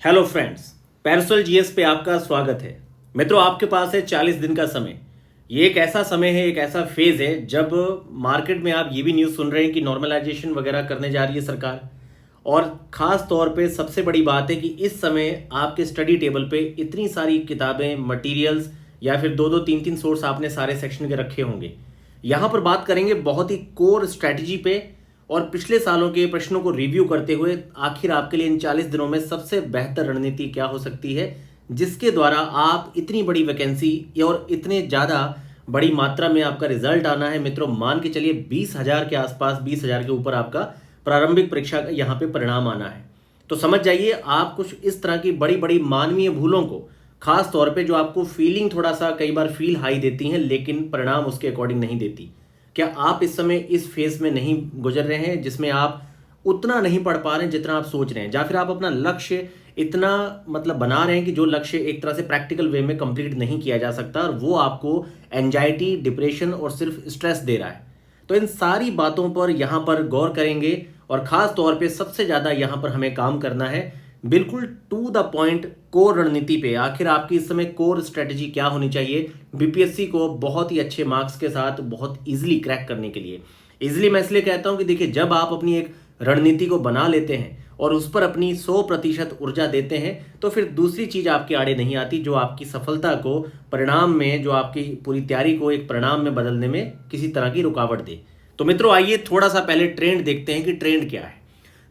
Hello friends, पैरसोल GS पे आपका स्वागत है। मित्रों, आपके पास है 40 दिन का समय। ये एक ऐसा समय है, एक ऐसा फेज है जब मार्केट में आप ये भी न्यूज़ सुन रहे हैं कि नॉर्मलाइजेशन वगैरह करने जा रही है सरकार। और ख़ास तौर पे सबसे बड़ी बात है कि इस समय आपके स्टडी टेबल पे इतनी सारी किताबें, मटेरियल्स या फिर दो दो तीन तीन सोर्स आपने सारे सेक्शन के रखे होंगे। यहाँ पर बात करेंगे बहुत ही कोर स्ट्रैटेजी पे और पिछले सालों के प्रश्नों को रिव्यू करते हुए आखिर आपके लिए इन 40 दिनों में सबसे बेहतर रणनीति क्या हो सकती है, जिसके द्वारा आप इतनी बड़ी वैकेंसी और इतने ज़्यादा बड़ी मात्रा में आपका रिजल्ट आना है। मित्रों, मान के चलिए 20,000 के आसपास, 20,000 के ऊपर आपका प्रारंभिक परीक्षा का यहाँ पे परिणाम आना है। तो समझ जाइए, आप कुछ इस तरह की बड़ी बड़ी मानवीय भूलों को, खास तौर पे जो आपको फीलिंग थोड़ा सा कई बार फील हाई देती हैं लेकिन परिणाम उसके अकॉर्डिंग नहीं देती। क्या आप इस समय इस फेज में नहीं गुजर रहे हैं जिसमें आप उतना नहीं पढ़ पा रहे हैं जितना आप सोच रहे हैं, या फिर आप अपना लक्ष्य इतना बना रहे हैं कि जो लक्ष्य एक तरह से प्रैक्टिकल वे में कंप्लीट नहीं किया जा सकता और वो आपको एंजाइटी, डिप्रेशन और सिर्फ स्ट्रेस दे रहा है। तो इन सारी बातों पर यहाँ पर गौर करेंगे और ख़ास तौर पे सबसे ज़्यादा यहाँ पर हमें काम करना है बिल्कुल टू द पॉइंट कोर रणनीति पे। आखिर आपकी इस समय कोर स्ट्रेटजी क्या होनी चाहिए बीपीएससी को बहुत ही अच्छे मार्क्स के साथ बहुत इजीली क्रैक करने के लिए। इजीली मैं इसलिए कहता हूं कि देखिए, जब आप अपनी एक रणनीति को बना लेते हैं और उस पर अपनी 100% ऊर्जा देते हैं तो फिर दूसरी चीज़ आपके आड़े नहीं आती जो आपकी सफलता को परिणाम में, जो आपकी पूरी तैयारी को एक परिणाम में बदलने में किसी तरह की रुकावट दे। तो मित्रों, आइए थोड़ा सा पहले ट्रेंड देखते हैं कि ट्रेंड क्या है।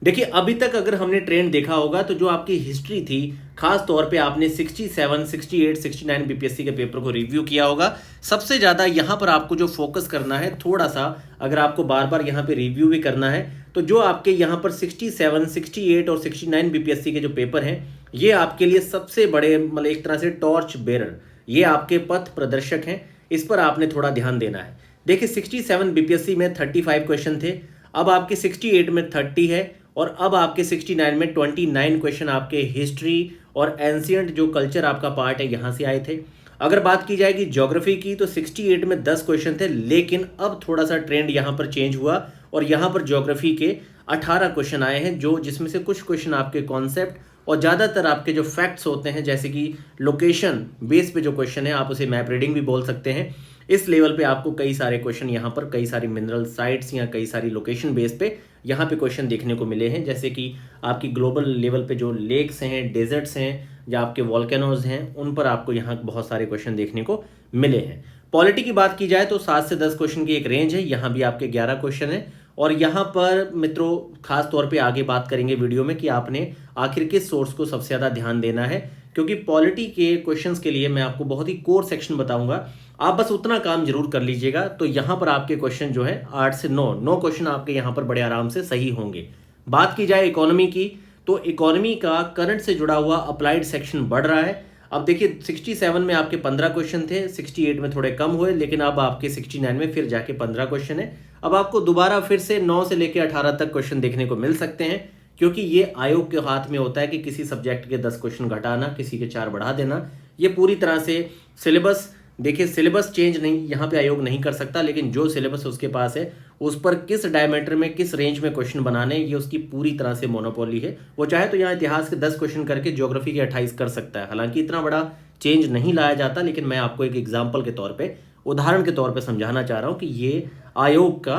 देखिए, अभी तक अगर हमने ट्रेंड देखा होगा तो जो आपकी हिस्ट्री थी, खास तौर पे आपने 67, 68, 69 बीपीएससी के पेपर को रिव्यू किया होगा। सबसे ज़्यादा यहाँ पर आपको जो फोकस करना है, थोड़ा सा अगर आपको बार बार यहाँ पे रिव्यू भी करना है, तो जो आपके यहाँ पर 67, 68 और 69 बीपीएससी के जो पेपर हैं, ये आपके लिए सबसे बड़े एक तरह से टॉर्च बेरर, ये आपके पथ प्रदर्शक हैं। इस पर आपने थोड़ा ध्यान देना है। देखिए, 67 बीपीएससी में 35 क्वेश्चन थे, अब आपके 68 में 30 है और अब आपके 69 में 29 क्वेश्चन आपके हिस्ट्री और एंशियंट जो कल्चर आपका पार्ट है यहाँ से आए थे। अगर बात की जाएगी ज्योग्राफी की तो 68 में 10 क्वेश्चन थे, लेकिन अब थोड़ा सा ट्रेंड यहाँ पर चेंज हुआ और यहाँ पर ज्योग्राफी के 18 क्वेश्चन आए हैं, जो जिसमें से कुछ क्वेश्चन आपके कॉन्सेप्ट और ज़्यादातर आपके जो फैक्ट्स होते हैं, जैसे कि लोकेशन बेस पे जो क्वेश्चन है, आप उसे मैप रीडिंग भी बोल सकते हैं। इस लेवल पे आपको कई सारे क्वेश्चन यहाँ पर कई सारी मिनरल साइट्स या कई सारी लोकेशन बेस पे यहाँ पे क्वेश्चन देखने को मिले हैं, जैसे कि आपकी ग्लोबल लेवल पे जो लेक्स हैं, डेजर्ट्स हैं या आपके वॉल्केनोज हैं, उन पर आपको यहाँ बहुत सारे क्वेश्चन देखने को मिले हैं। पॉलिटी की बात की जाए तो 7 से 10 क्वेश्चन की एक रेंज है, यहाँ भी आपके 11 क्वेश्चन है। और यहाँ पर मित्रों, खास तौर पे आगे बात करेंगे वीडियो में कि आपने आखिर किस सोर्स को सबसे ज़्यादा ध्यान देना है, क्योंकि पॉलिटी के क्वेश्चंस के लिए मैं आपको बहुत ही कोर सेक्शन बताऊंगा। आप बस उतना काम जरूर कर लीजिएगा, तो यहाँ पर आपके क्वेश्चन जो है 8 से 9 क्वेश्चन आपके यहाँ पर बड़े आराम से सही होंगे। बात की जाए इकोनॉमी की, तो इकोनॉमी का करंट से जुड़ा हुआ अप्लाइड सेक्शन बढ़ रहा है। अब देखिए, 67 में आपके 15 क्वेश्चन थे, 68 में थोड़े कम हुए, लेकिन अब आपके 69 में फिर जाके 15 क्वेश्चन है। अब आपको दोबारा फिर से 9 से लेकर 18 तक क्वेश्चन देखने को मिल सकते हैं, क्योंकि ये आयोग के हाथ में होता है कि किसी सब्जेक्ट के 10 क्वेश्चन घटाना, किसी के 4 बढ़ा देना। ये पूरी तरह से सिलेबस, देखिए सिलेबस चेंज नहीं यहाँ पे आयोग नहीं कर सकता, लेकिन जो सिलेबस उसके पास है उस पर किस डायमीटर में, किस रेंज में क्वेश्चन बनाने, ये उसकी पूरी तरह से मोनोपोली है। वो चाहे तो यहाँ इतिहास के 10 क्वेश्चन करके ज्योग्राफी के 28 कर सकता है। हालांकि इतना बड़ा चेंज नहीं लाया जाता, लेकिन मैं आपको एक एग्जाम्पल के तौर पर, उदाहरण के तौर पर समझाना चाह रहा हूँ कि ये आयोग का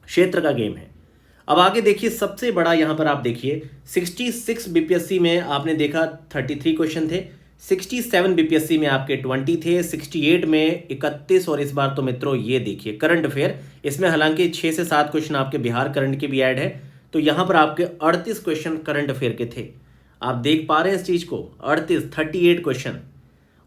क्षेत्र का गेम है। अब आगे देखिए, सबसे बड़ा यहाँ पर आप देखिए 66 बीपीएससी में आपने देखा 33 क्वेश्चन थे, 67 बीपीएससी में आपके 20 थे, 68 में 31 और इस बार तो मित्रों ये देखिए करंट अफेयर, इसमें हालांकि 6 से 7 क्वेश्चन आपके बिहार करंट के भी ऐड है, तो यहाँ पर आपके 38 क्वेश्चन करंट अफेयर के थे। आप देख पा रहे हैं इस चीज़ को, 38 क्वेश्चन।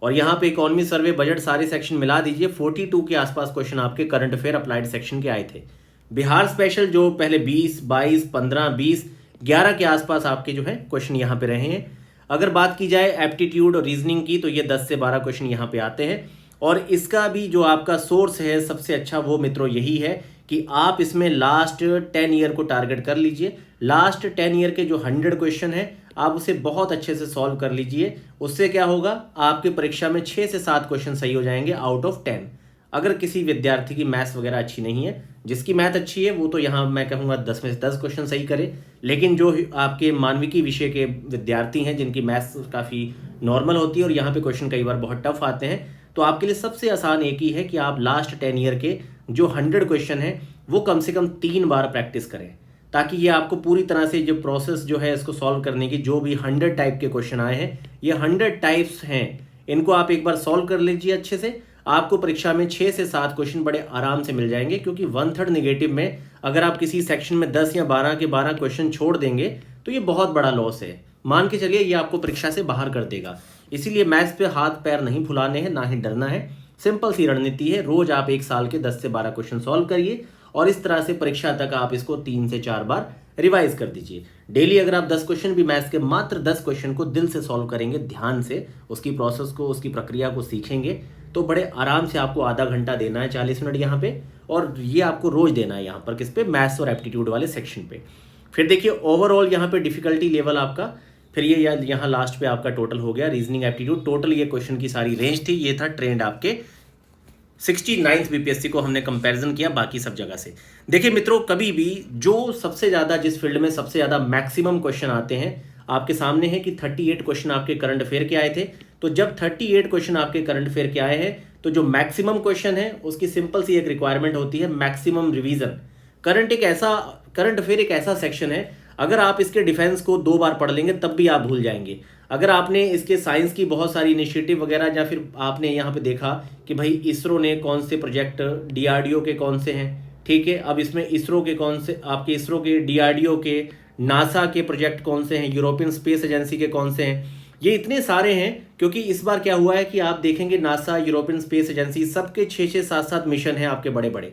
और यहाँ पे इकोनॉमी, सर्वे, बजट सारे सेक्शन मिला दीजिए, 42 के आसपास क्वेश्चन आपके करंट अफेयर अप्लाइड सेक्शन के आए थे। बिहार स्पेशल जो पहले 20, 22, 15, 20, 11 के आसपास आपके जो है क्वेश्चन यहाँ पे रहे हैं। अगर बात की जाए एप्टीट्यूड और रीजनिंग की, तो ये 10 से 12 क्वेश्चन यहाँ पे आते हैं। और इसका भी जो आपका सोर्स है सबसे अच्छा, वो मित्रों यही है कि आप इसमें लास्ट 10 ईयर को टारगेट कर लीजिए। लास्ट 10 ईयर के जो 100 क्वेश्चन है, आप उसे बहुत अच्छे से सॉल्व कर लीजिए। उससे क्या होगा, आपके परीक्षा में 6 से 7 क्वेश्चन सही हो जाएंगे आउट ऑफ 10। अगर किसी विद्यार्थी की मैथ्स वगैरह अच्छी नहीं है, जिसकी मैथ अच्छी है वो तो यहाँ मैं कहूँगा 10 में से 10 क्वेश्चन सही करे, लेकिन जो आपके मानविकी विषय के विद्यार्थी हैं जिनकी मैथ्स काफ़ी नॉर्मल होती है और यहाँ पे क्वेश्चन कई बार बहुत टफ आते हैं, तो आपके लिए सबसे आसान एक ही है कि आप लास्ट 10 ईयर के जो 100 क्वेश्चन हैं वो कम से कम 3 बार प्रैक्टिस करें, ताकि ये आपको पूरी तरह से जो प्रोसेस जो है इसको सॉल्व करने की, जो भी 100 टाइप के क्वेश्चन आए हैं, ये 100 टाइप्स हैं, इनको आप एक बार सॉल्व कर लीजिए अच्छे से। आपको परीक्षा में 6 से 7 क्वेश्चन बड़े आराम से मिल जाएंगे, क्योंकि 1/3 नेगेटिव में अगर आप किसी सेक्शन में 10 या 12 के 12 क्वेश्चन छोड़ देंगे तो ये बहुत बड़ा लॉस है। मान के चलिए ये आपको परीक्षा से बाहर कर देगा। इसीलिए मैथ्स पे हाथ पैर नहीं फुलाने हैं, ना ही डरना है। सिंपल सी रणनीति है, रोज आप एक साल के 10 से 12 क्वेश्चन सॉल्व करिए और इस तरह से परीक्षा तक आप इसको 3 से 4 बार रिवाइज कर दीजिए। डेली अगर आप 10 क्वेश्चन भी मैथ्स के मात्र 10 क्वेश्चन को दिल से सॉल्व करेंगे, ध्यान से उसकी प्रोसेस को, उसकी प्रक्रिया को सीखेंगे, तो बड़े आराम से आपको आधा घंटा देना है, 40 मिनट यहाँ पे, और ये आपको रोज देना है यहाँ पर किस पे, मैथ्स और एप्टीट्यूड वाले सेक्शन पे। फिर देखिए ओवरऑल यहाँ पे डिफिकल्टी लेवल आपका, फिर ये यहाँ लास्ट पे आपका टोटल हो गया रीजनिंग एप्टीट्यूड। टोटल ये क्वेश्चन की सारी रेंज थी, ये था ट्रेंड आपके 69th बीपीएससी को हमने कंपैरिजन किया बाकी सब जगह से। देखिए मित्रों, कभी भी जो सबसे ज़्यादा, जिस फील्ड में सबसे ज़्यादा मैक्सिमम क्वेश्चन आते हैं, आपके सामने है कि 38 क्वेश्चन आपके करंट अफेयर के आए थे। तो जब 38 क्वेश्चन आपके करंट अफेयर के आए हैं, तो जो मैक्सिमम क्वेश्चन है उसकी सिंपल सी एक रिक्वायरमेंट होती है, मैक्सिमम रिवीजन। करंट अफेयर एक ऐसा सेक्शन है, अगर आप इसके डिफेंस को 2 बार पढ़ लेंगे तब भी आप भूल जाएंगे। अगर आपने इसके साइंस की बहुत सारी इनिशिएटिव वगैरह, या फिर आपने यहाँ पे देखा कि भाई इसरो ने कौन से प्रोजेक्ट, डीआरडीओ के कौन से हैं, ठीक है, अब इसमें इसरो के कौन से, आपके इसरो के, डीआरडीओ के, नासा के प्रोजेक्ट कौन से हैं, यूरोपियन स्पेस एजेंसी के कौन से हैं, ये इतने सारे हैं। क्योंकि इस बार क्या हुआ है कि आप देखेंगे नासा, यूरोपियन स्पेस एजेंसी, सबके 6-6, 7-7 मिशन हैं आपके बड़े बड़े।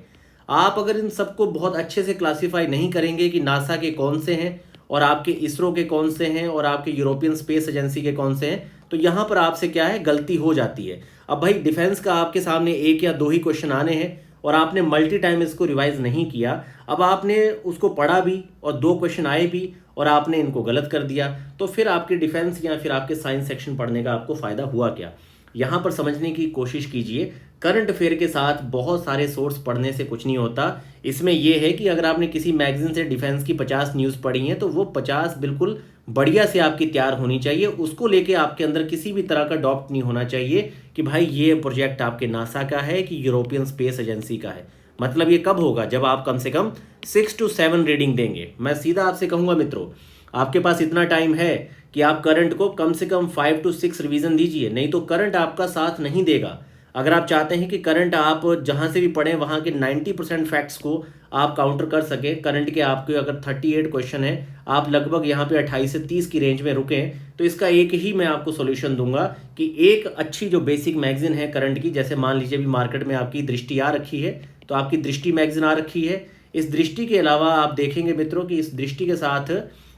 आप अगर इन सबको बहुत अच्छे से क्लासीफाई नहीं करेंगे कि नासा के कौन से हैं और आपके इसरो के कौन से हैं और आपके यूरोपियन स्पेस एजेंसी के कौन से हैं, तो यहाँ पर आपसे क्या है, गलती हो जाती है। अब भाई डिफेंस का आपके सामने 1 या 2 ही क्वेश्चन आने हैं और आपने मल्टी टाइम इसको रिवाइज नहीं किया, अब आपने उसको पढ़ा भी और 2 क्वेश्चन आए भी और आपने इनको गलत कर दिया, तो फिर आपके डिफेंस या फिर आपके साइंस सेक्शन पढ़ने का आपको फायदा हुआ क्या। यहाँ पर समझने की कोशिश कीजिए, करंट अफेयर के साथ बहुत सारे सोर्स पढ़ने से कुछ नहीं होता। इसमें यह है कि अगर आपने किसी मैगजीन से डिफेंस की 50 न्यूज़ पढ़ी हैं, तो वो 50 बिल्कुल बढ़िया से आपकी तैयार होनी चाहिए। उसको लेके आपके अंदर किसी भी तरह का डाउट नहीं होना चाहिए कि भाई ये प्रोजेक्ट आपके नासा का है कि यूरोपियन स्पेस एजेंसी का है। मतलब ये कब होगा, जब आप कम से कम 6 to 7 रीडिंग देंगे। मैं सीधा आपसे कहूँगा मित्रों, आपके पास इतना टाइम है कि आप करंट को कम से कम 5 to 6 रिवीजन दीजिए, नहीं तो करंट आपका साथ नहीं देगा। अगर आप चाहते हैं कि करंट आप जहां से भी पढ़ें वहां के 90% फैक्ट्स को आप काउंटर कर सकें, करंट के आपके अगर 38 क्वेश्चन है, आप लगभग यहाँ पे 28 से 30 की रेंज में रुकें, तो इसका एक ही मैं आपको सॉल्यूशन दूंगा कि एक अच्छी जो बेसिक मैगजीन है करंट की, जैसे मान लीजिए भी मार्केट में आपकी दृष्टि आ रखी है, तो आपकी दृष्टि मैगजीन आ रखी है। इस दृष्टि के अलावा आप देखेंगे मित्रों कि इस दृष्टि के साथ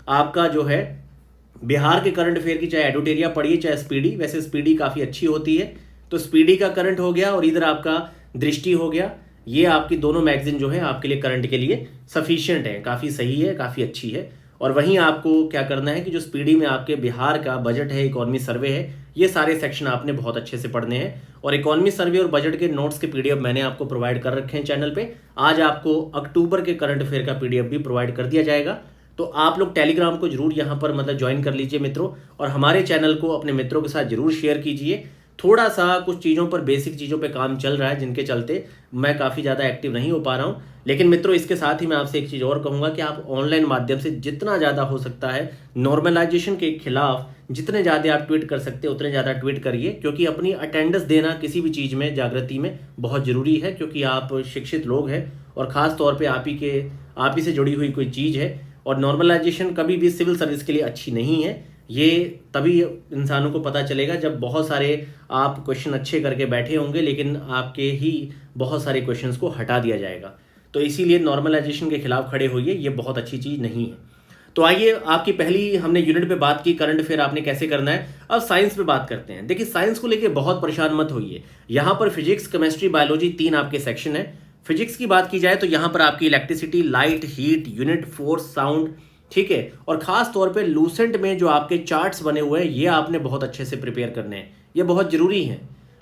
आपका जो है बिहार के करंट अफेयर की, चाहे एडोटेरिया पढ़िए चाहे स्पीडी, वैसे स्पीडी काफ़ी अच्छी होती है, तो स्पीडी का करंट हो गया और इधर आपका दृष्टि हो गया। ये आपकी दोनों मैगजीन जो है आपके लिए करंट के लिए सफिशिएंट है, काफ़ी सही है, काफ़ी अच्छी है। और वहीं आपको क्या करना है कि जो स्पीडी में आपके बिहार का बजट है, इकोनॉमी सर्वे है, ये सारे सेक्शन आपने बहुत अच्छे से पढ़ने हैं। और इकोनॉमी सर्वे और बजट के नोट्स के पीडीएफ मैंने आपको प्रोवाइड कर रखे हैं चैनल पे। आज आपको अक्टूबर के करंट अफेयर का पीडीएफ भी प्रोवाइड कर दिया जाएगा, तो आप लोग टेलीग्राम को जरूर यहाँ पर मतलब ज्वाइन कर लीजिए मित्रों, और हमारे चैनल को अपने मित्रों के साथ जरूर शेयर कीजिए। थोड़ा सा कुछ चीज़ों पर, बेसिक चीज़ों पे काम चल रहा है, जिनके चलते मैं काफ़ी ज़्यादा एक्टिव नहीं हो पा रहा हूँ। लेकिन मित्रों इसके साथ ही मैं आपसे एक चीज़ और कहूँगा कि आप ऑनलाइन माध्यम से जितना ज़्यादा हो सकता है नॉर्मलाइजेशन के खिलाफ जितने ज़्यादा आप ट्वीट कर सकते हैं उतने ज़्यादा ट्वीट करिए, क्योंकि अपनी अटेंडेंस देना किसी भी चीज़ में, जागृति में बहुत ज़रूरी है, क्योंकि आप शिक्षित लोग हैं और ख़ास तौर पर आप ही से जुड़ी हुई कोई चीज़ है। और नॉर्मलाइजेशन कभी भी सिविल सर्विस के लिए अच्छी नहीं है। ये तभी इंसानों को पता चलेगा जब बहुत सारे आप क्वेश्चन अच्छे करके बैठे होंगे, लेकिन आपके ही बहुत सारे क्वेश्चंस को हटा दिया जाएगा। तो इसीलिए नॉर्मलाइजेशन के खिलाफ खड़े होइए, ये बहुत अच्छी चीज़ नहीं है। तो आइए, आपकी पहली हमने यूनिट पे बात की करंट अफेयर आपने कैसे करना है, अब साइंस पे बात करते हैं। देखिए साइंस को लेके बहुत परेशान मत होइए। यहाँ पर फिजिक्स, केमिस्ट्री, बायोलॉजी 3 आपके सेक्शन है। फिजिक्स की बात की जाए तो यहाँ पर आपकी electricity, light, heat, unit, force, sound, ठीक है। और खास तौर पे लूसेंट में जो आपके चार्ट्स बने हुए हैं ये आपने बहुत अच्छे से प्रिपेयर करने हैं, ये बहुत जरूरी है।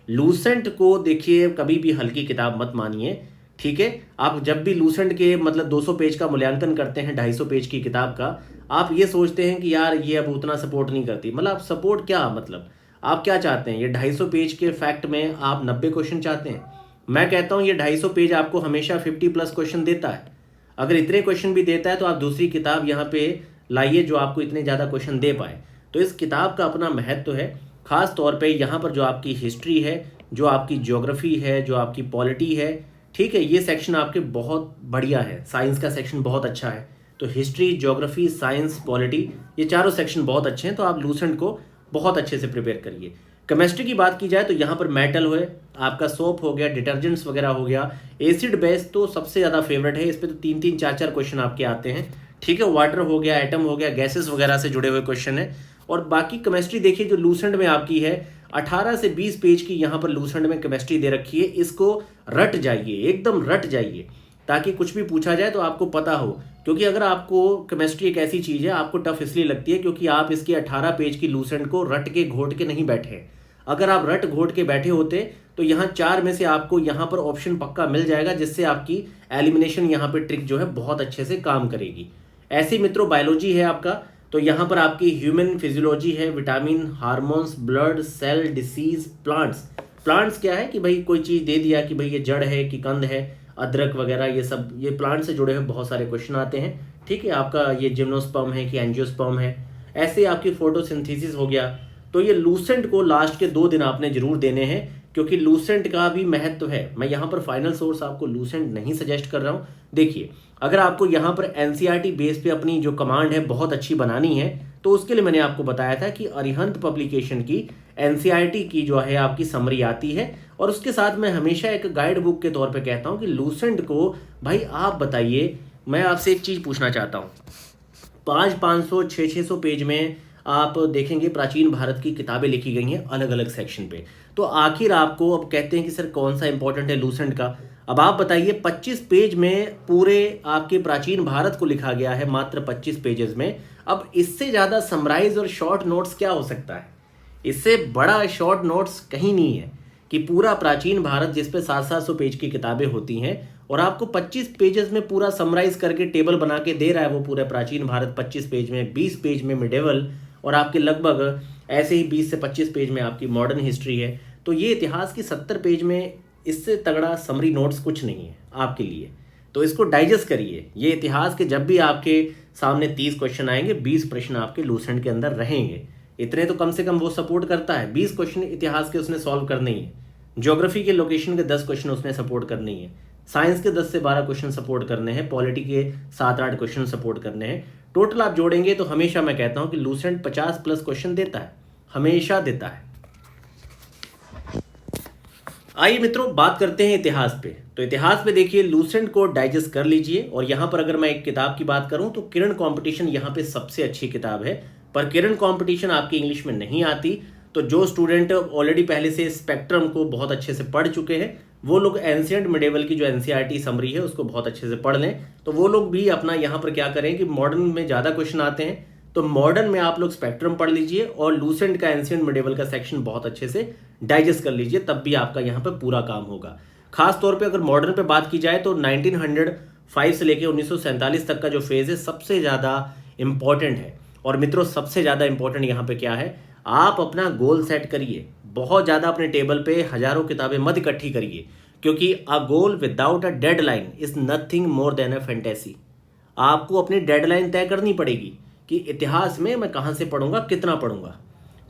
लूसेंट को देखिए, कभी भी हल्की किताब मत मानिए, ठीक है। आप जब भी लूसेंट के मतलब 200 पेज का मूल्यांकन करते हैं 250 पेज की किताब का, आप ये सोचते हैं कि यार ये अब उतना सपोर्ट नहीं करती। मतलब आप सपोर्ट क्या, मतलब आप क्या चाहते हैं? ये 250 पेज के फैक्ट में आप 90 क्वेश्चन चाहते हैं? मैं कहता हूँ ये 250 पेज आपको हमेशा 50+ क्वेश्चन देता है। अगर इतने क्वेश्चन भी देता है तो आप दूसरी किताब यहाँ पे लाइए जो आपको इतने ज़्यादा क्वेश्चन दे पाए। तो इस किताब का अपना महत्व है, खास तौर पे यहाँ पर जो आपकी हिस्ट्री है, जो आपकी ज्योग्राफी है, जो आपकी पॉलिटी है, ठीक है, ये सेक्शन आपके बहुत बढ़िया है। साइंस का सेक्शन बहुत अच्छा है। तो हिस्ट्री, ज्योग्राफी, साइंस, पॉलिटी, ये चारों सेक्शन बहुत अच्छे हैं। तो आप लूसेंट को बहुत अच्छे से प्रिपेयर करिए। केमिस्ट्री की बात की जाए तो यहाँ पर मेटल है, आपका सोप हो गया, डिटर्जेंट्स वगैरह हो गया, एसिड बेस तो सबसे ज़्यादा फेवरेट है। इस पर तो 3-3, 4-4 क्वेश्चन आपके आते हैं, ठीक है। वाटर हो गया, एटम हो गया, गैसेस वगैरह से जुड़े हुए क्वेश्चन है। और बाकी केमिस्ट्री देखिए जो लूसेंट में आपकी है 18 से 20 पेज की यहाँ पर लूसेंट में केमिस्ट्री दे रखी है। इसको रट जाइए, एकदम रट जाइए, ताकि कुछ भी पूछा जाए तो आपको पता हो। क्योंकि अगर आपको केमिस्ट्री एक ऐसी चीज़ है, आपको टफ इसलिए लगती है क्योंकि आप इसकी 18 पेज की लूसेंट को रट के घोट के नहीं बैठे हैं। अगर आप रट घोट के बैठे होते तो यहाँ 4 में से आपको यहाँ पर ऑप्शन पक्का मिल जाएगा, जिससे आपकी एलिमिनेशन यहाँ पे ट्रिक जो है बहुत अच्छे से काम करेगी। ऐसे मित्रों बायोलॉजी है आपका, तो यहाँ पर आपकी ह्यूमन फिजियोलॉजी है, vitamin, hormones, blood, cell, disease, plants. Plants क्या है कि भाई कोई चीज़ दे दिया कि भाई ये जड़ है कि कंद है, अदरक वगैरह, ये सब ये प्लांट से जुड़े हुए बहुत सारे क्वेश्चन आते हैं, ठीक है। आपका ये जिम्नोस्पर्म है कि एंजियोस्पर्म है, ऐसे आपकी फोटोसिंथेसिस हो गया। तो ये लूसेंट को लास्ट के 2 दिन आपने जरूर देने हैं, क्योंकि लूसेंट का भी महत्व है। मैं यहाँ पर फाइनल सोर्स आपको लूसेंट नहीं सजेस्ट कर रहा हूँ। देखिए अगर आपको यहाँ पर एनसीईआरटी बेस पे अपनी जो कमांड है बहुत अच्छी बनानी है, तो उसके लिए मैंने आपको बताया था कि अरिहंत पब्लिकेशन की एनसीईआरटी की जो है आपकी समरी आती है, और उसके साथ मैं हमेशा एक गाइड बुक के तौर पे कहता हूँ कि लूसेंट को भाई आप बताइए। मैं आपसे एक चीज़ पूछना चाहता हूँ, 500, 600 पेज में आप देखेंगे प्राचीन भारत की किताबें लिखी गई हैं अलग अलग सेक्शन पे। तो आखिर आपको अब कहते हैं कि सर कौन सा इंपॉर्टेंट है लूसेंट का, अब आप बताइए 25 पेज में पूरे आपके प्राचीन भारत को लिखा गया है, मात्र 25 पेजेस में। अब इससे ज़्यादा समराइज और शॉर्ट नोट्स क्या हो सकता है? इससे बड़ा शॉर्ट नोट्स कहीं नहीं है कि पूरा प्राचीन भारत जिस पे 700-700 पेज की किताबें होती हैं, और आपको 25 पेजेस में पूरा समराइज करके टेबल बना के दे रहा है वो पूरा प्राचीन भारत 25 पेज में, 20 पेज में मिडेवल, और आपके लगभग ऐसे ही 20 से 25 पेज में आपकी मॉडर्न हिस्ट्री है। तो ये इतिहास की 70 पेज में इससे तगड़ा समरी नोट्स कुछ नहीं है आपके लिए। तो इसको डाइजेस्ट करिए। ये इतिहास के जब भी आपके सामने 30 क्वेश्चन आएंगे, 20 प्रश्न आपके लूसेंट के अंदर रहेंगे। इतने तो कम से कम वो सपोर्ट करता है। 20 क्वेश्चन इतिहास के उसने सॉल्व करने ही है, ज्योग्राफी के लोकेशन के 10 क्वेश्चन उसने सपोर्ट करने ही है, साइंस के 10 से 12 क्वेश्चन सपोर्ट करने हैं, पॉलिटी के 7-8 क्वेश्चन सपोर्ट करने हैं। टोटल आप जोड़ेंगे तो हमेशा मैं कहता हूं कि लूसेंट 50+ क्वेश्चन देता है, हमेशा देता है। आइए मित्रों बात करते हैं इतिहास पे। तो इतिहास पे देखिए लूसेंट को डाइजेस्ट कर लीजिए। और यहाँ पर अगर मैं एक किताब की बात करूँ तो किरण कंपटीशन यहाँ पे सबसे अच्छी किताब है, पर किरण कंपटीशन आपकी इंग्लिश में नहीं आती। तो जो स्टूडेंट ऑलरेडी पहले से स्पेक्ट्रम को बहुत अच्छे से पढ़ चुके हैं, वो लोग एंशिएंट मिडेवल की जो एनसीईआरटी समरी है उसको बहुत अच्छे से पढ़ लें। तो वो लोग भी अपना यहाँ पर क्या करें कि मॉडर्न में ज़्यादा क्वेश्चन आते हैं, तो मॉडर्न में आप लोग स्पेक्ट्रम पढ़ लीजिए और लूसेंट का एंशिएंट मिडेवल का सेक्शन बहुत अच्छे से डाइजेस्ट कर लीजिए, तब भी आपका यहाँ पर पूरा काम होगा। खास तौर पे अगर मॉडर्न पे बात की जाए तो 1905 से लेकर 1947 तक का जो फेज है सबसे ज़्यादा इंपॉर्टेंट है। और मित्रों सबसे ज़्यादा इंपॉर्टेंट यहाँ पे क्या है, आप अपना गोल सेट करिए। बहुत ज़्यादा अपने टेबल पे हजारों किताबें मत इकट्ठी करिए, क्योंकि a goal without a deadline is nothing more than a fantasy. आपको अपनी डेडलाइन तय करनी पड़ेगी कि इतिहास में मैं कहाँ से पढ़ूंगा, कितना पढ़ूंगा,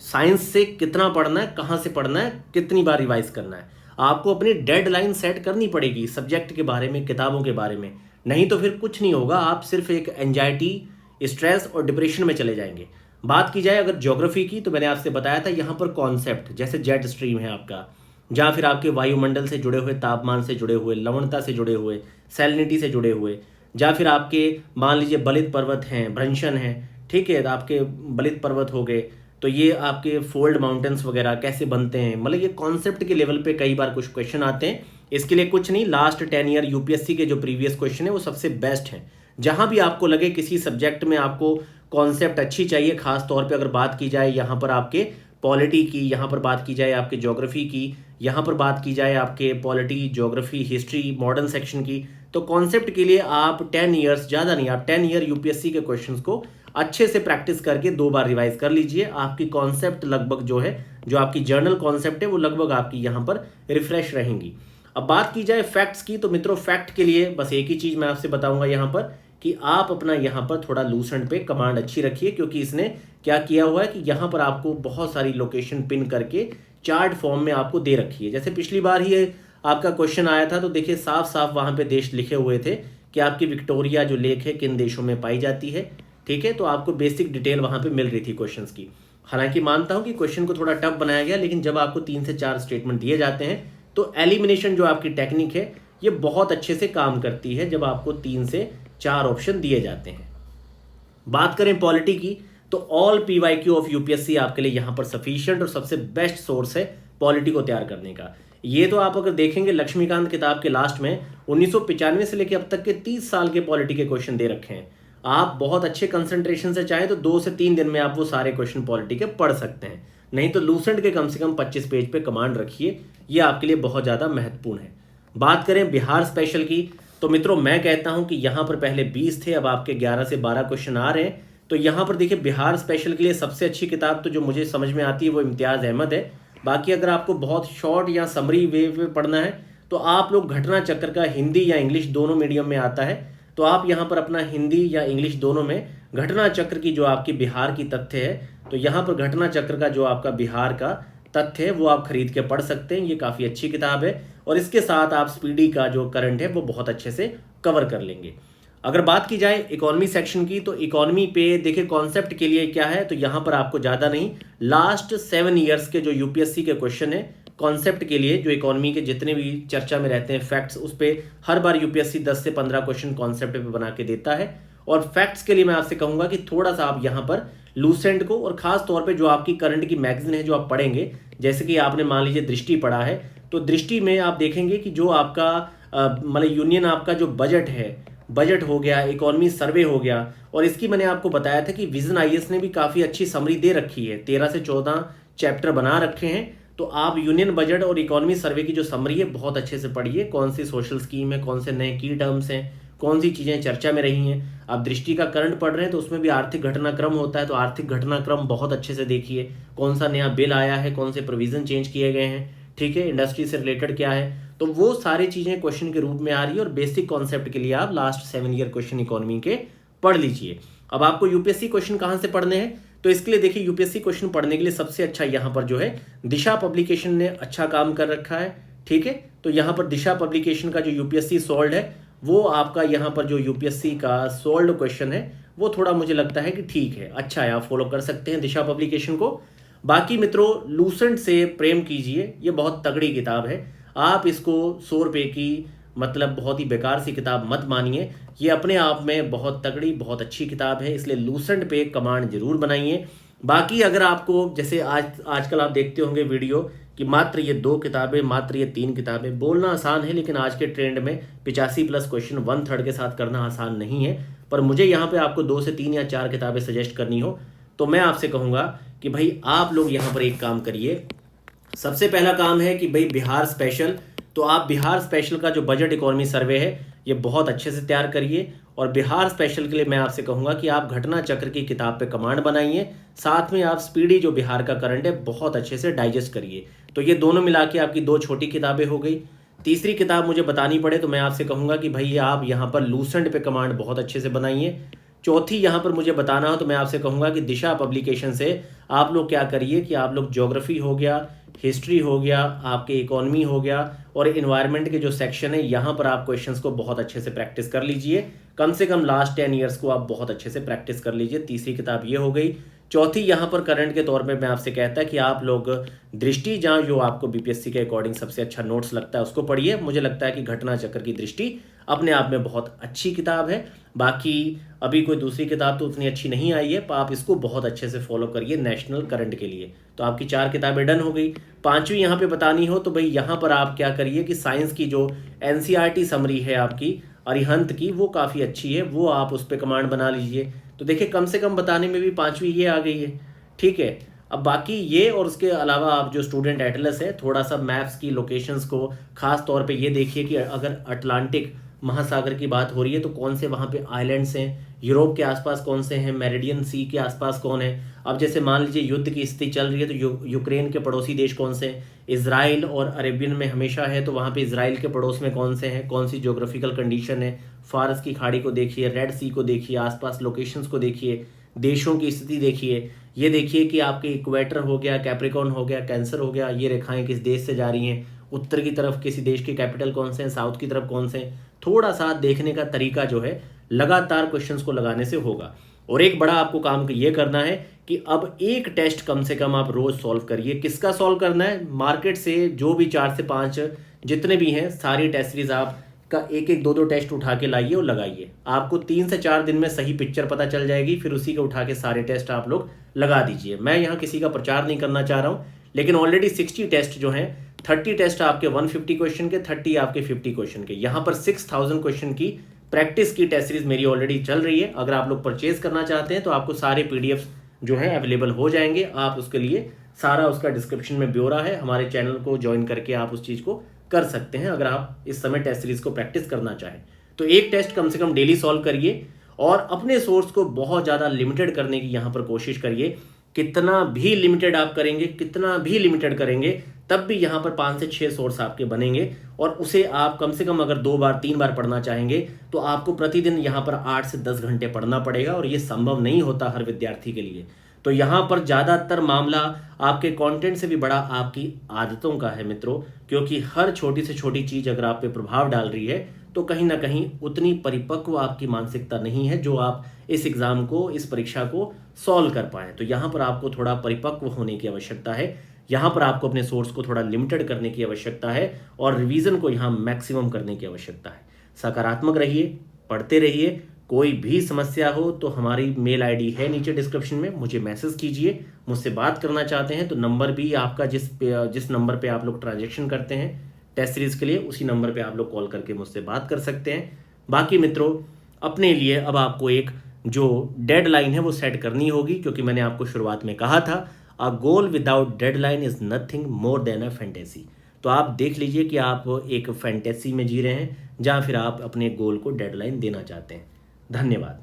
साइंस से कितना पढ़ना है, कहाँ से पढ़ना है, कितनी बार रिवाइज करना है। आपको अपनी डेडलाइन सेट करनी पड़ेगी सब्जेक्ट के बारे में, किताबों के बारे में, नहीं तो फिर कुछ नहीं होगा। आप सिर्फ एक एंजाइटी, स्ट्रेस और डिप्रेशन में चले जाएंगे। बात की जाए अगर ज्योग्राफी की, तो मैंने आपसे बताया था यहाँ पर कॉन्सेप्ट जैसे जेट स्ट्रीम है आपका, जहाँ फिर आपके वायुमंडल से जुड़े हुए, तापमान से जुड़े हुए, लवणता से जुड़े हुए, सैलिनिटी से जुड़े हुए, या फिर आपके मान लीजिए बलित पर्वत हैं, भ्रंशन हैं, ठीक है, आपके बलित पर्वत हो गए, तो ये आपके फोल्ड माउंटेन्स वगैरह कैसे बनते हैं, मतलब ये कॉन्सेप्ट के लेवल पे कई बार कुछ क्वेश्चन आते हैं। इसके लिए कुछ नहीं, लास्ट 10 ईयर यूपीएससी के जो प्रीवियस क्वेश्चन है वो सबसे बेस्ट हैं। जहाँ भी आपको लगे किसी सब्जेक्ट में आपको कॉन्सेप्ट अच्छी चाहिए, खास तौर पे अगर बात की जाए यहाँ पर आपके पॉलिटी की, यहाँ पर बात की जाए आपके ज्योग्राफी की, यहाँ पर बात की जाए आपके polity, geography, history, modern section की, तो कॉन्सेप्ट के लिए आप 10 ईयर्स, ज़्यादा नहीं, आप 10 ईयर यूपीएससी के क्वेश्चंस को अच्छे से प्रैक्टिस करके 2 बार रिवाइज कर लीजिए। आपकी कॉन्सेप्ट लगभग जो है, जो आपकी जर्नल कॉन्सेप्ट है वो लगभग आपकी यहाँ पर रिफ्रेश रहेंगी। अब बात की जाए फैक्ट्स की, तो मित्रों फैक्ट के लिए बस एक ही चीज़ मैं आपसे बताऊंगा यहाँ पर कि आप अपना यहाँ पर थोड़ा लूसेंट पे कमांड अच्छी रखिए, क्योंकि इसने क्या किया हुआ है कि यहाँ पर आपको बहुत सारी लोकेशन पिन करके चार्ट फॉर्म में आपको दे रखी है। जैसे पिछली बार ही आपका क्वेश्चन आया था, तो देखिए साफ साफ वहाँ पे देश लिखे हुए थे कि आपकी विक्टोरिया जो लेक है किन देशों में पाई जाती है। ठीक है, तो आपको बेसिक डिटेल वहाँ पे मिल रही थी क्वेश्चन की। हालांकि मानता हूँ कि क्वेश्चन को थोड़ा टफ बनाया गया, लेकिन जब आपको 3 से 4 स्टेटमेंट दिए जाते हैं तो एलिमिनेशन जो आपकी टेक्निक है ये बहुत अच्छे से काम करती है जब आपको 3 से 4 ऑप्शन दिए जाते हैं। बात करें पॉलिटी की, तो ऑल पीवाईक्यू ऑफ यूपीएससी आपके लिए यहाँ पर सफिशिएंट और सबसे बेस्ट सोर्स है पॉलिटी को तैयार करने का। ये तो आप अगर देखेंगे लक्ष्मीकांत किताब के लास्ट में 1995 से लेकर अब तक के 30 साल के पॉलिटी के क्वेश्चन दे रखे हैं। आप बहुत अच्छे कंसंट्रेशन से चाहें तो 2 से 3 दिन में आप वो सारे क्वेश्चन पॉलिटी के पढ़ सकते हैं, नहीं तो लूसेंट के कम से कम 25 पेज पे कमांड रखिए, ये आपके लिए बहुत ज़्यादा महत्वपूर्ण है। बात करें बिहार स्पेशल की, तो मित्रों मैं कहता हूं कि यहां पर पहले 20 थे, अब आपके 11 से 12 क्वेश्चन आ रहे हैं। तो यहां पर देखिए बिहार स्पेशल के लिए सबसे अच्छी किताब तो जो मुझे समझ में आती है वो इम्तियाज़ अहमद है। बाकी अगर आपको बहुत शॉर्ट या समरी वे में पढ़ना है तो आप लोग घटना चक्र का हिंदी या इंग्लिश दोनों मीडियम में आता है, तो आप यहाँ पर अपना हिंदी या इंग्लिश दोनों में घटना चक्र की जो आपकी बिहार की तथ्य है, तो यहाँ पर घटना चक्र का जो आपका बिहार का तथ्य है वो आप खरीद के पढ़ सकते हैं। ये काफ़ी अच्छी किताब है और इसके साथ आप स्पीडी का जो करंट है वो बहुत अच्छे से कवर कर लेंगे। अगर बात की जाए इकोनॉमी सेक्शन की, तो इकोनॉमी पे देखिए कॉन्सेप्ट के लिए क्या है, तो यहाँ पर आपको ज़्यादा नहीं, लास्ट 7 ईयर्स के जो यूपीएससी के क्वेश्चन है कॉन्सेप्ट के लिए, जो इकोनॉमी के जितने भी चर्चा में रहते हैं फैक्ट्स, उस पर हर बार यूपीएससी 10 से 15 क्वेश्चन कॉन्सेप्ट पे बना के देता है। और फैक्ट्स के लिए मैं आपसे कहूँगा कि थोड़ा सा आप यहाँ पर लूसेंट को, और ख़ास तौर पे जो आपकी करंट की मैगजीन है जो आप पढ़ेंगे, जैसे कि आपने मान लीजिए दृष्टि पढ़ा है, तो दृष्टि में आप देखेंगे कि जो आपका मतलब यूनियन आपका जो बजट है, बजट हो गया, इकोनॉमी सर्वे हो गया, और इसकी मैंने आपको बताया था कि विजन आईएएस ने भी काफ़ी अच्छी समरी दे रखी है, 13 से 14 चैप्टर बना रखे हैं। तो आप यूनियन बजट और इकोनॉमी सर्वे की जो समरी है बहुत अच्छे से पढ़िए, कौन सी सोशल स्कीम है, कौन से नए की टर्म्स हैं, कौन सी चीज़ें चर्चा में रही हैं। आप दृष्टि का करंट पढ़ रहे हैं तो उसमें भी आर्थिक घटनाक्रम होता है, तो आर्थिक घटनाक्रम बहुत अच्छे से देखिए, कौन सा नया बिल आया है, कौन से प्रोविजन चेंज किए गए हैं, ठीक है, इंडस्ट्री से रिलेटेड क्या है, तो वो सारी चीज़ें क्वेश्चन के रूप में आ रही है। और बेसिक कॉन्सेप्ट के लिए आप लास्ट 7 ईयर क्वेश्चन इकोनॉमी के पढ़ लीजिए। अब आपको यूपीएससी क्वेश्चन कहाँ से पढ़ने हैं, तो इसके लिए देखिए यूपीएससी क्वेश्चन पढ़ने के लिए सबसे अच्छा यहाँ पर जो है दिशा पब्लिकेशन ने अच्छा काम कर रखा है, ठीक है। तो यहाँ पर दिशा पब्लिकेशन का जो यूपीएससी सॉल्व्ड है, वो आपका यहाँ पर जो यूपीएससी का सॉल्व्ड क्वेश्चन है वो थोड़ा मुझे लगता है कि ठीक है, अच्छा है, आप फॉलो कर सकते हैं दिशा पब्लिकेशन को। बाकी मित्रों लूसेंट से प्रेम कीजिए, ये बहुत तगड़ी किताब है, आप इसको 100 रुपये की मतलब बहुत ही बेकार सी किताब मत मानिए, ये अपने आप में बहुत तगड़ी बहुत अच्छी किताब है, इसलिए लूसेंट पे कमांड जरूर बनाइए। बाकी अगर आपको जैसे आजकल आप देखते होंगे वीडियो कि मात्र ये 2 किताबें, मात्र ये 3 किताबें, बोलना आसान है लेकिन आज के ट्रेंड में 85+ क्वेश्चन 1/3 के साथ करना आसान नहीं है। पर मुझे यहाँ पे आपको 2 से 3 या 4 किताबें सजेस्ट करनी हो तो मैं आपसे कहूँगा कि भाई आप लोग यहाँ पर एक काम करिए। सबसे पहला काम है कि भाई बिहार स्पेशल, तो आप बिहार स्पेशल का जो बजट इकोनॉमी सर्वे है ये बहुत अच्छे से तैयार करिए। और बिहार स्पेशल के लिए मैं आपसे कहूँगा कि आप घटना चक्र की किताब पे कमांड बनाइए, साथ में आप स्पीडी जो बिहार का करंट है बहुत अच्छे से डाइजेस्ट करिए। तो ये दोनों मिला के आपकी 2 छोटी किताबें हो गई। तीसरी किताब मुझे बतानी पड़े तो मैं आपसे कहूँगा कि भाई आप यहाँ पर लूसेंट पे कमांड बहुत अच्छे से बनाइए। चौथी यहाँ पर मुझे बताना हो तो मैं आपसे कहूँगा कि दिशा पब्लिकेशन से आप लोग क्या करिए कि आप लोग ज्योग्राफी हो गया, हिस्ट्री हो गया, आपके इकोनॉमी हो गया और इन्वायरमेंट के जो सेक्शन है यहाँ पर आप क्वेश्चंस को बहुत अच्छे से प्रैक्टिस कर लीजिए। कम से कम लास्ट 10 ईयर्स को आप बहुत अच्छे से प्रैक्टिस कर लीजिए। तीसरी किताब ये हो गई। चौथी यहाँ पर करंट के तौर पे मैं आपसे कहता है कि आप लोग दृष्टि, जहाँ जो आपको बीपीएससी के अकॉर्डिंग सबसे अच्छा नोट्स लगता है उसको पढ़िए। मुझे लगता है कि घटना चक्र की दृष्टि अपने आप में बहुत अच्छी किताब है। बाकी अभी कोई दूसरी किताब तो उतनी अच्छी नहीं आई है, पर आप इसको बहुत अच्छे से फॉलो करिए नेशनल करंट के लिए। तो आपकी 4 किताबें डन हो गई। 5वीं यहाँ पे बतानी हो तो भाई यहाँ पर आप क्या करिए कि साइंस की जो एनसीईआरटी समरी है आपकी अरिहंत की, वो काफ़ी अच्छी है, वो आप उस पर कमांड बना लीजिए। तो देखिए कम से कम बताने में भी 5वीं ये आ गई है, ठीक है। अब बाकी ये और उसके अलावा आप जो स्टूडेंट एटलस है, थोड़ा सा मैप्स की लोकेशंस को खास तौर पे ये देखिए कि अगर अटलांटिक महासागर की बात हो रही है तो कौन से वहाँ पे आइलैंड्स हैं, यूरोप के आसपास कौन से हैं, मेरिडियन सी के आसपास कौन है। अब जैसे मान लीजिए युद्ध की स्थिति चल रही है तो यूक्रेन के पड़ोसी देश कौन से हैं, इसराइल और अरेबियन में हमेशा है तो वहाँ पे इसराइल के पड़ोस में कौन से हैं, कौन सी ज्योग्राफिकल कंडीशन है। फारस की खाड़ी को देखिए, रेड सी को देखिए, आसपास लोकेशंस को देखिए, देशों की स्थिति देखिए। ये देखिए कि आपके इक्वेटर हो गया, कैप्रिकॉर्न हो गया, कैंसर हो गया, ये रेखाएं किस देश से जा रही हैं, उत्तर की तरफ किसी देश के कैपिटल कौन से हैं, साउथ की तरफ कौन से हैं। थोड़ा सा देखने का तरीका जो है लगातार क्वेश्चंस को लगाने से होगा। और एक बड़ा आपको काम ये करना है कि अब एक टेस्ट कम से कम आप रोज सॉल्व करिए। किसका सॉल्व करना है? मार्केट से जो भी 4 से 5 जितने भी हैं सारी टेस्ट सीरीज आप का एक एक दो दो टेस्ट उठा के लाइए और लगाइए। आपको 3 से 4 दिन में सही पिक्चर पता चल जाएगी, फिर उसी को उठा के सारे टेस्ट आप लोग लगा दीजिए। मैं यहाँ किसी का प्रचार नहीं करना चाह रहा हूँ, लेकिन ऑलरेडी 60 टेस्ट जो हैं, 30 टेस्ट आपके 150 क्वेश्चन के, 30 आपके 50 क्वेश्चन के, यहाँ पर 6000 क्वेश्चन की प्रैक्टिस की टेस्ट सीरीज मेरी ऑलरेडी चल रही है। अगर आप लोग परचेज करना चाहते हैं तो आपको सारे पीडीएफ जो है अवेलेबल हो जाएंगे। आप उसके लिए सारा उसका डिस्क्रिप्शन में ब्यौरा है, हमारे चैनल को ज्वाइन करके आप उस चीज़ को कर सकते हैं अगर आप इस समय टेस्ट सीरीज को प्रैक्टिस करना चाहें। तो एक टेस्ट कम से कम डेली सॉल्व करिए और अपने सोर्स को बहुत ज़्यादा लिमिटेड करने की यहाँ पर कोशिश करिए। कितना भी लिमिटेड आप करेंगे, कितना भी लिमिटेड करेंगे, तब भी यहाँ पर 5 से 6 सोर्स आपके बनेंगे और उसे आप कम से कम अगर 2 बार 3 बार पढ़ना चाहेंगे तो आपको प्रतिदिन यहाँ पर 8 से 10 घंटे पढ़ना पड़ेगा और ये संभव नहीं होता हर विद्यार्थी के लिए। तो यहाँ पर ज़्यादातर मामला आपके कंटेंट से भी बड़ा आपकी आदतों का है मित्रों, क्योंकि हर छोटी से छोटी चीज़ अगर आप पे प्रभाव डाल रही है तो कहीं ना कहीं उतनी परिपक्व आपकी मानसिकता नहीं है जो आप इस एग्ज़ाम को, इस परीक्षा को सॉल्व कर पाएँ। तो यहाँ पर आपको थोड़ा परिपक्व होने की आवश्यकता है, यहाँ पर आपको अपने सोर्स को थोड़ा लिमिटेड करने की आवश्यकता है और रिवीजन को यहाँ मैक्सिमम करने की आवश्यकता है। सकारात्मक रहिए, पढ़ते रहिए। कोई भी समस्या हो तो हमारी मेल आईडी है नीचे डिस्क्रिप्शन में, मुझे मैसेज कीजिए। मुझसे बात करना चाहते हैं तो नंबर भी आपका जिस नंबर पे आप लोग ट्रांजैक्शन करते हैं टेस्ट सीरीज के लिए, उसी नंबर पे आप लोग कॉल करके मुझसे बात कर सकते हैं। बाकी मित्रों, अपने लिए अब आपको एक जो डेडलाइन है वो सेट करनी होगी, क्योंकि मैंने आपको शुरुआत में कहा था a goal without deadline is nothing more than a fantasy. तो आप देख लीजिए कि आप एक फैंटेसी में जी रहे हैं जहाँ फिर आप अपने गोल को डेडलाइन देना चाहते हैं। धन्यवाद।